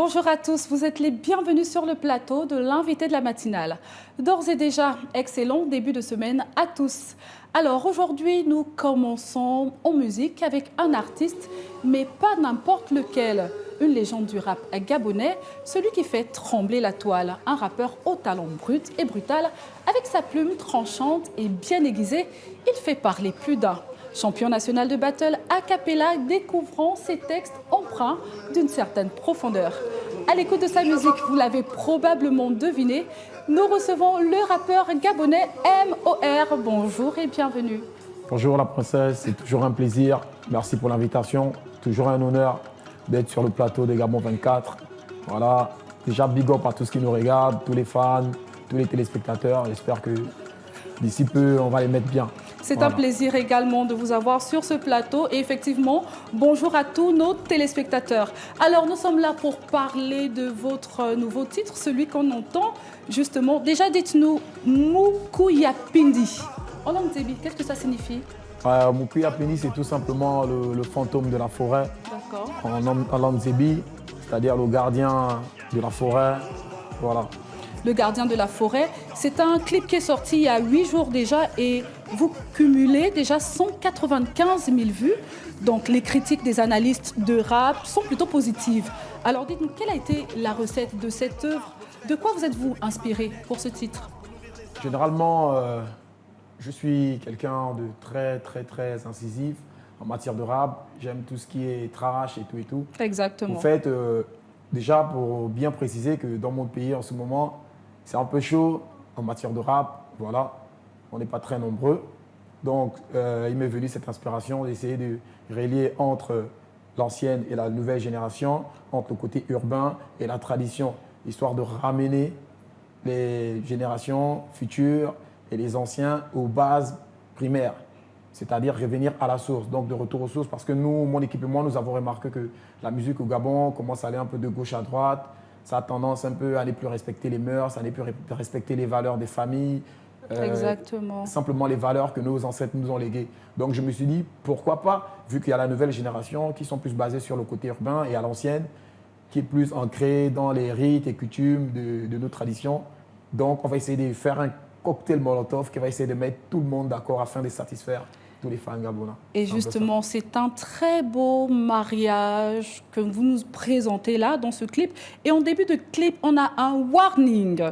Bonjour à tous, vous êtes les bienvenus sur le plateau de l'invité de la matinale. D'ores et déjà, excellent début de semaine à tous. Alors aujourd'hui, nous commençons en musique avec un artiste, mais pas n'importe lequel. Une légende du rap gabonais, celui qui fait trembler la toile. Un rappeur au talent brut et brutal, avec sa plume tranchante et bien aiguisée, il fait parler plus d'un. Champion national de battle a cappella, découvrant ses textes empreints d'une certaine profondeur. À l'écoute de sa musique, vous l'avez probablement deviné, nous recevons le rappeur gabonais MOR. Bonjour et bienvenue. Bonjour la princesse, c'est toujours un plaisir. Merci pour l'invitation. Toujours un honneur d'être sur le plateau des Gabon 24. Voilà, déjà big up à tous qui nous regardent, tous les fans, tous les téléspectateurs. J'espère que d'ici peu, on va les mettre bien. C'est un plaisir également de vous avoir sur ce plateau. Et effectivement, bonjour à tous nos téléspectateurs. Alors, nous sommes là pour parler de votre nouveau titre, celui qu'on entend justement. Déjà, dites-nous, Mukuyapindi. En langue Zébi, qu'est-ce que ça signifie? Mukuyapindi, c'est tout simplement le fantôme de la forêt. D'accord. En langue Zébi, c'est-à-dire le gardien de la forêt. Voilà. Le gardien de la forêt. C'est un clip qui est sorti il y a 8 jours déjà et vous cumulez déjà 195 000 vues. Donc les critiques des analystes de rap sont plutôt positives. Alors dites-nous, quelle a été la recette de cette œuvre? De quoi vous êtes-vous inspiré pour ce titre? Généralement, je suis quelqu'un de très incisif en matière de rap. J'aime tout ce qui est trash et tout et tout. Exactement. En fait, déjà pour bien préciser que dans mon pays en ce moment, c'est un peu chaud en matière de rap. Voilà, on n'est pas très nombreux. Donc, il m'est venu cette inspiration d'essayer de relier entre l'ancienne et la nouvelle génération, entre le côté urbain et la tradition, histoire de ramener les générations futures et les anciens aux bases primaires, c'est-à-dire revenir à la source, donc de retour aux sources, parce que nous, mon équipe et moi, nous avons remarqué que la musique au Gabon commence à aller un peu de gauche à droite, ça a tendance un peu à ne plus respecter les mœurs, à ne plus respecter les valeurs des familles, Exactement. simplement les valeurs que nos ancêtres nous ont léguées. Donc je me suis dit, pourquoi pas, vu qu'il y a la nouvelle génération qui sont plus basées sur le côté urbain et à l'ancienne, qui est plus ancrée dans les rites et coutumes de nos traditions. Donc on va essayer de faire un cocktail Molotov qui va essayer de mettre tout le monde d'accord afin de satisfaire tous les fans gabonais. Et justement, c'est un très beau mariage que vous nous présentez là dans ce clip. Et en début de clip, on a un warning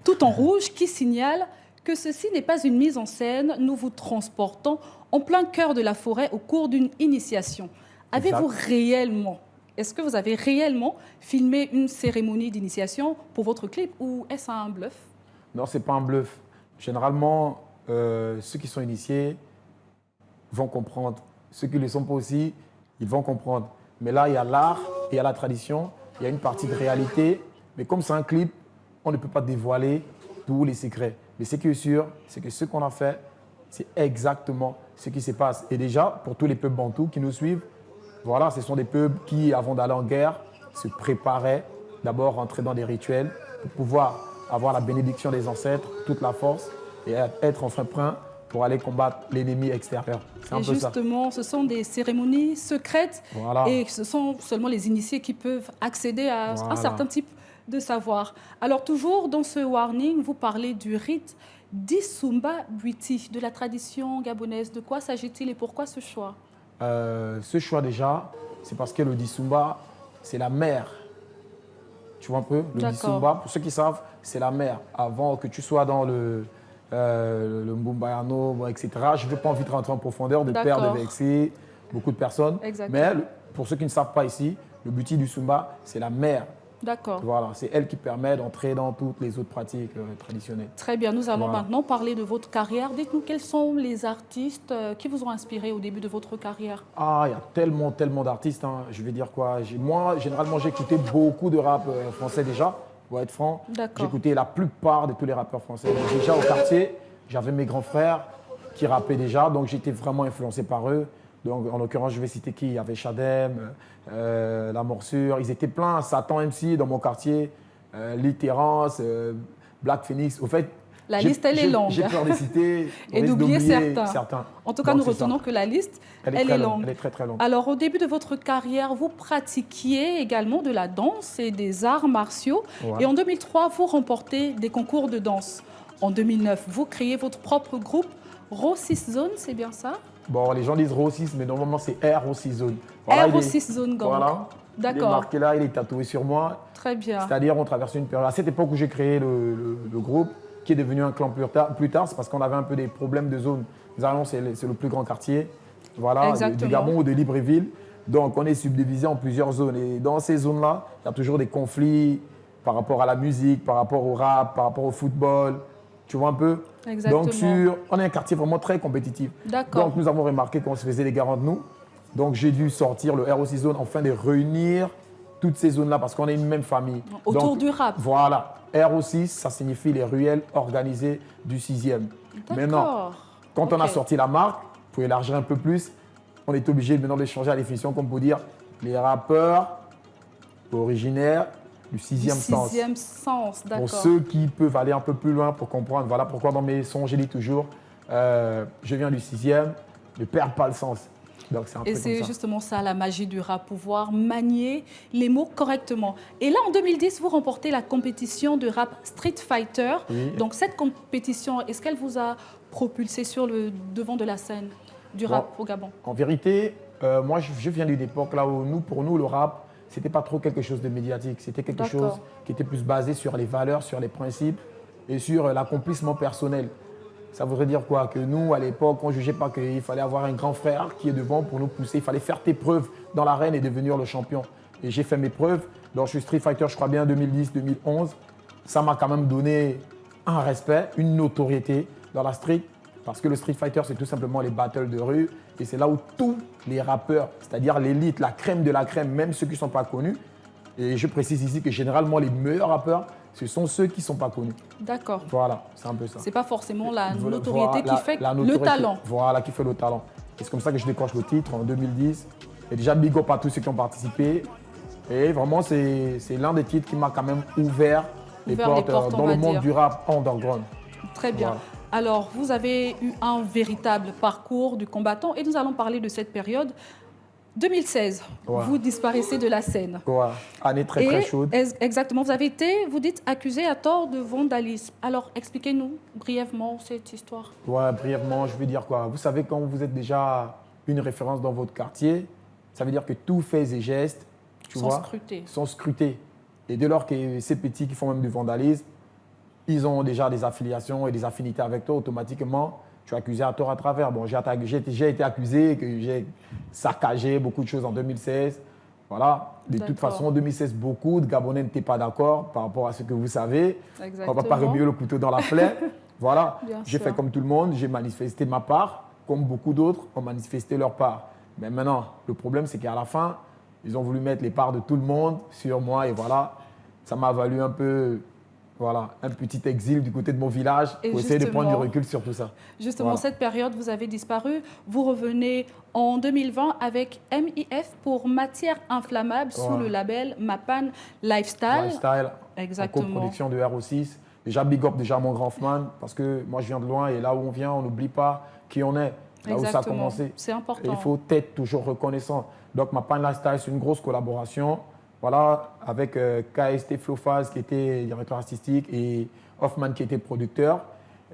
tout en rouge qui signale que ceci n'est pas une mise en scène. Nous vous transportons en plein cœur de la forêt au cours d'une initiation. Avez-vous réellement, est-ce que vous avez réellement filmé une cérémonie d'initiation pour votre clip ou est-ce un bluff? Non, ce n'est pas un bluff. Généralement, ceux qui sont initiés vont comprendre. Ceux qui ne le sont pas aussi, ils vont comprendre. Mais là, il y a l'art, il y a la tradition, il y a une partie de réalité. Mais comme c'est un clip, on ne peut pas dévoiler tous les secrets. Mais ce qui est sûr, c'est que ce qu'on a fait, c'est exactement ce qui se passe. Et déjà, pour tous les peuples bantous qui nous suivent, voilà, ce sont des peuples qui, avant d'aller en guerre, se préparaient d'abord rentrer dans des rituels pour pouvoir avoir la bénédiction des ancêtres, toute la force et être enfin prêt pour aller combattre l'ennemi extérieur. Et justement, ce sont des cérémonies secrètes et ce sont seulement les initiés qui peuvent accéder à un certain type de savoir. Alors toujours dans ce warning, vous parlez du rite d'Issoumba Buiti, de la tradition gabonaise. De quoi s'agit-il et pourquoi ce choix? Ce choix déjà, c'est parce que le Dissoumba, c'est la mère. Tu vois un peu? Le Dissoumba, pour ceux qui savent, c'est la mère. Avant que tu sois dans le Mbumbayano, etc. Je n'ai pas envie de rentrer en profondeur, de perdre, de vexer beaucoup de personnes. Exactement. Mais pour ceux qui ne savent pas ici, le Buti du Sumba, c'est la mère. D'accord. Voilà, c'est elle qui permet d'entrer dans toutes les autres pratiques traditionnelles. Très bien, nous allons maintenant parler de votre carrière. Dites-nous quels sont les artistes qui vous ont inspiré au début de votre carrière? Ah, il y a tellement d'artistes. Hein. Je vais dire quoi? Moi, généralement, j'ai écouté beaucoup de rap français déjà. Pour être franc, j'écoutais la plupart de tous les rappeurs français. Donc, déjà au quartier, j'avais mes grands frères qui rappaient déjà, donc j'étais vraiment influencé par eux. Donc en l'occurrence, je vais citer qui? Il y avait Chadem, La Morsure, ils étaient pleins, Satan MC dans mon quartier, Litérance, Black Phoenix. Au fait, La liste, elle est longue. J'ai peur de citer et d'oublier certains. En tout cas, Donc, nous retenons que la liste, elle est longue. Elle est très, très longue. Alors, au début de votre carrière, vous pratiquiez également de la danse et des arts martiaux. Ouais. Et en 2003, vous remportez des concours de danse. En 2009, vous créez votre propre groupe, Raw 6 Zone, c'est bien ça? Bon, les gens disent Raw 6, mais normalement, c'est Raw 6 Zone. Raw 6 Zone Gang. Voilà. D'accord. Il est marqué là, il est tatoué sur moi. Très bien. C'est-à-dire, on traverse une période. À cette époque où j'ai créé le groupe, qui est devenu un clan plus tard, c'est parce qu'on avait un peu des problèmes de zone. Nous allons, c'est le plus grand quartier, voilà, du Gabon ou de Libreville. Donc, on est subdivisé en plusieurs zones. Et dans ces zones-là, il y a toujours des conflits par rapport à la musique, par rapport au rap, par rapport au football. Tu vois un peu? Exactement. Donc, on est un quartier vraiment très compétitif. D'accord. Donc, nous avons remarqué qu'on se faisait des gars entre nous. Donc, j'ai dû sortir le RO6 Zone afin de réunir toutes ces zones-là parce qu'on est une même famille. Autour du rap. Voilà. RO6, ça signifie les ruelles organisées du 6e. Maintenant, quand on a sorti la marque, pour élargir un peu plus, on est obligé maintenant de changer la définition comme pour dire les rappeurs originaires du 6e sens. 6e sens, d'accord. Pour ceux qui peuvent aller un peu plus loin pour comprendre, voilà pourquoi dans mes sons, j'ai dit toujours, je viens du 6e, ne perds pas le sens. Donc, et c'est justement ça la magie du rap, pouvoir manier les mots correctement. Et là, en 2010, vous remportez la compétition de rap Street Fighter. Oui. Donc cette compétition, est-ce qu'elle vous a propulsé sur le devant de la scène du rap au Gabon? En vérité, moi, je viens d'une époque là où pour nous, le rap, c'était pas trop quelque chose de médiatique. C'était quelque chose qui était plus basé sur les valeurs, sur les principes et sur l'accomplissement personnel. Ça voudrait dire quoi? Que nous, à l'époque, on ne jugeait pas qu'il fallait avoir un grand frère qui est devant pour nous pousser. Il fallait faire tes preuves dans l'arène et devenir le champion. Et j'ai fait mes preuves. Donc, je suis Street Fighter, je crois bien, 2010-2011. Ça m'a quand même donné un respect, une notoriété dans la street. Parce que le Street Fighter, c'est tout simplement les battles de rue. Et c'est là où tous les rappeurs, c'est-à-dire l'élite, la crème de la crème, même ceux qui ne sont pas connus. Et je précise ici que généralement, les meilleurs rappeurs, ce sont ceux qui ne sont pas connus. D'accord. Voilà, c'est un peu ça. Ce n'est pas forcément la notoriété qui fait le talent. Voilà, qui fait le talent. Et c'est comme ça que je décroche le titre en 2010. Et déjà, big up à tous ceux qui ont participé. Et vraiment, c'est l'un des titres qui m'a quand même ouvert les portes dans le monde du rap underground. Très bien. Voilà. Alors, vous avez eu un véritable parcours du combattant et nous allons parler de cette période. 2016, vous disparaissez de la scène. Ouais. Année très chaude. Exactement, vous avez été, vous dites, accusé à tort de vandalisme. Alors, expliquez-nous brièvement cette histoire. Ouais, brièvement, je veux dire quoi? Vous savez, quand vous êtes déjà une référence dans votre quartier, ça veut dire que tous faits et gestes, sont scrutés. Et dès lors que ces petits qui font même du vandalisme, ils ont déjà des affiliations et des affinités avec toi, automatiquement, tu es accusé à tort à travers. Bon, j'ai été accusé que j'ai saccagé beaucoup de choses en 2016. Voilà. De toute façon, en 2016, beaucoup de Gabonais n'étaient pas d'accord par rapport à ce que vous savez. Exactement. On ne va pas remuer le couteau dans la plaie. Voilà. J'ai fait comme tout le monde. J'ai manifesté ma part. Comme beaucoup d'autres ont manifesté leur part. Mais maintenant, le problème, c'est qu'à la fin, ils ont voulu mettre les parts de tout le monde sur moi. Et voilà, ça m'a valu un peu... Voilà, un petit exil du côté de mon village pour essayer de prendre du recul sur tout ça. Justement, cette période, vous avez disparu. Vous revenez en 2020 avec MIF pour matière inflammable sous le label Mapan Lifestyle. Lifestyle, exactement. En coproduction de RO6. Déjà, big up déjà mon grand fan parce que moi, je viens de loin et là où on vient, on n'oublie pas qui on est, là où ça a commencé. C'est important. Et il faut être toujours reconnaissant. Donc, Mapan Lifestyle, c'est une grosse collaboration. Voilà, avec KST Flofaz qui était directeur artistique et Hoffman qui était producteur.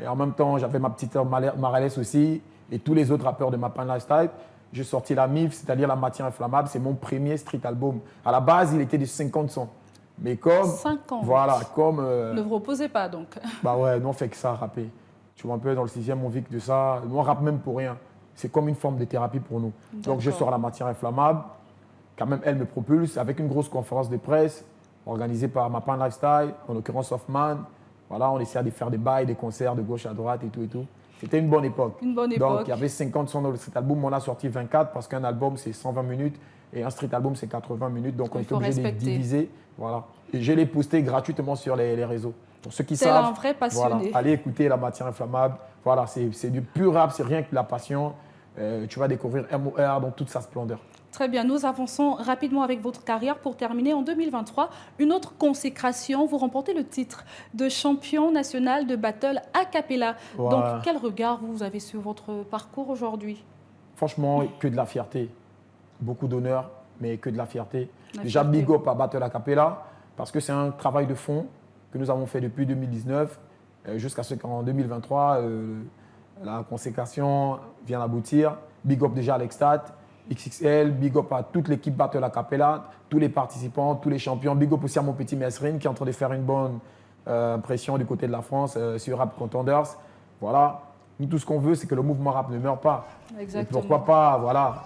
Et en même temps, j'avais ma petite sœur Maralès aussi et tous les autres rappeurs de Mapan Lifestyle. J'ai sorti la MIF, c'est-à-dire la matière inflammable. C'est mon premier street album. À la base, il était de 50 sons. Mais comme... 50. Voilà, comme... Ne vous reposez pas donc. Bah ouais, nous on fait que ça, rapper. Tu vois un peu dans le 6e, on vit que de ça. Nous on rappe même pour rien. C'est comme une forme de thérapie pour nous. Donc je sors la matière inflammable. Quand même, elle me propulse avec une grosse conférence de presse organisée par Mapan Lifestyle, en l'occurrence Hoffman. Voilà, on essaie de faire des bails, des concerts de gauche à droite et tout et tout. C'était une bonne époque. Une bonne époque. Donc, il y avait 50 sons dans le street album. On a sorti 24 parce qu'un album, c'est 120 minutes et un street album, c'est 80 minutes. Donc, on est obligé de diviser. Voilà. Et je l'ai posté gratuitement sur les réseaux. Pour ceux qui savent, un vrai passionné. Voilà, allez écouter La Matière Inflammable. Voilà, c'est du pur rap, c'est rien que la passion. Tu vas découvrir MOR dans toute sa splendeur. Très bien, nous avançons rapidement avec votre carrière pour terminer en 2023. Une autre consécration, vous remportez le titre de champion national de battle a cappella. Ouais. Donc, quel regard vous avez sur votre parcours aujourd'hui? Franchement, que de la fierté. Beaucoup d'honneur, mais que de la fierté. Déjà, fierté. big up à Battle a cappella, parce que c'est un travail de fond que nous avons fait depuis 2019 jusqu'à ce qu'en 2023, la consécration vient d'aboutir. Big up déjà à l'Extat, XXL, big up à toute l'équipe Battle a cappella, tous les participants, tous les champions. Big up aussi à mon petit Mesrine qui est en train de faire une bonne pression du côté de la France sur Rap Contenders. Voilà. Nous, tout ce qu'on veut, c'est que le mouvement rap ne meure pas. Exactement. Et pourquoi pas, voilà,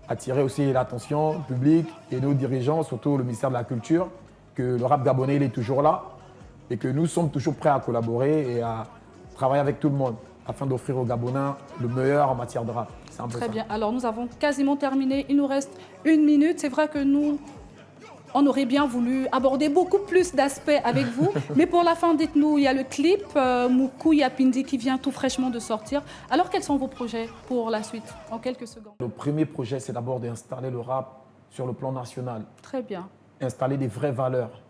attirer aussi l'attention publique et nos dirigeants, surtout le ministère de la Culture, que le rap gabonais il est toujours là et que nous sommes toujours prêts à collaborer et à travailler avec tout le monde afin d'offrir aux Gabonais le meilleur en matière de rap. C'est un peu Très ça. bien. Alors, nous avons quasiment terminé. Il nous reste 1 minute. C'est vrai que nous, on aurait bien voulu aborder beaucoup plus d'aspects avec vous. Mais pour la fin, dites-nous, il y a le clip Moukou Yapindi qui vient tout fraîchement de sortir. Alors, quels sont vos projets pour la suite, en quelques secondes? Le premier projet, c'est d'abord d'installer le rap sur le plan national. Très bien. Installer des vraies valeurs.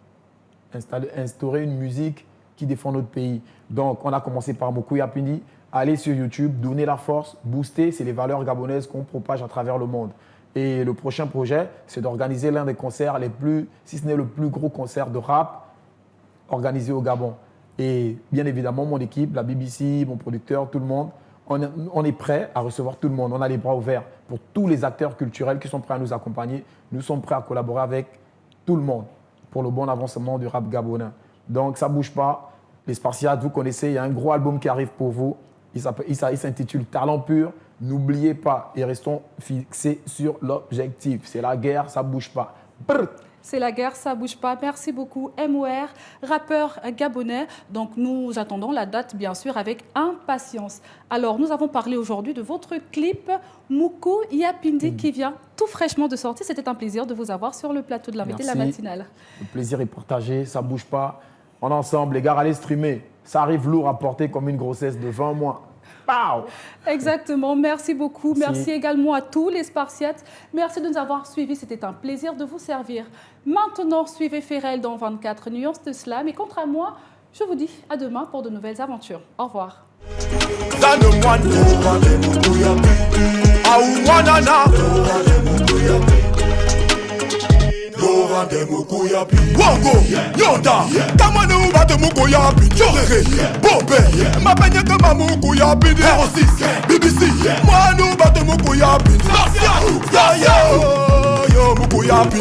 Instaurer une musique qui défend notre pays. Donc, on a commencé par Moukou Yapindi. Aller sur YouTube, donner la force, booster, c'est les valeurs gabonaises qu'on propage à travers le monde. Et le prochain projet, c'est d'organiser l'un des concerts les plus, si ce n'est le plus gros concert de rap organisé au Gabon. Et bien évidemment, mon équipe, la BBC, mon producteur, tout le monde, on est prêt à recevoir tout le monde. On a les bras ouverts pour tous les acteurs culturels qui sont prêts à nous accompagner. Nous sommes prêts à collaborer avec tout le monde pour le bon avancement du rap gabonais. Donc, ça ne bouge pas. Les Spartiates, vous connaissez, il y a un gros album qui arrive pour vous. Il s'intitule Talent pur. N'oubliez pas et restons fixés sur l'objectif. C'est la guerre, ça ne bouge pas. Brrr. C'est la guerre, ça ne bouge pas. Merci beaucoup, MOR, rappeur gabonais. Donc, nous attendons la date, bien sûr, avec impatience. Alors, nous avons parlé aujourd'hui de votre clip Moukou Yapindi qui vient tout fraîchement de sortir. C'était un plaisir de vous avoir sur le plateau de l'invité de la matinale. Le plaisir est partagé, ça ne bouge pas. On est ensemble, les gars, allez streamer. Ça arrive lourd à porter comme une grossesse de 20 mois. Pow! Exactement, merci beaucoup. Merci également à tous les Spartiates. Merci de nous avoir suivis, c'était un plaisir de vous servir. Maintenant, suivez Ferrel dans 24 nuances de slam. Et contre à moi, je vous dis à demain pour de nouvelles aventures. Au revoir. Lorande Mukuyapi Wango, Yonda Kamane ubate Mukuyapi Chorere, Bombe Mapenye kama Mukuyapi 06, BBC Mwanu ubate Mukuyapi Yo Mukuyapi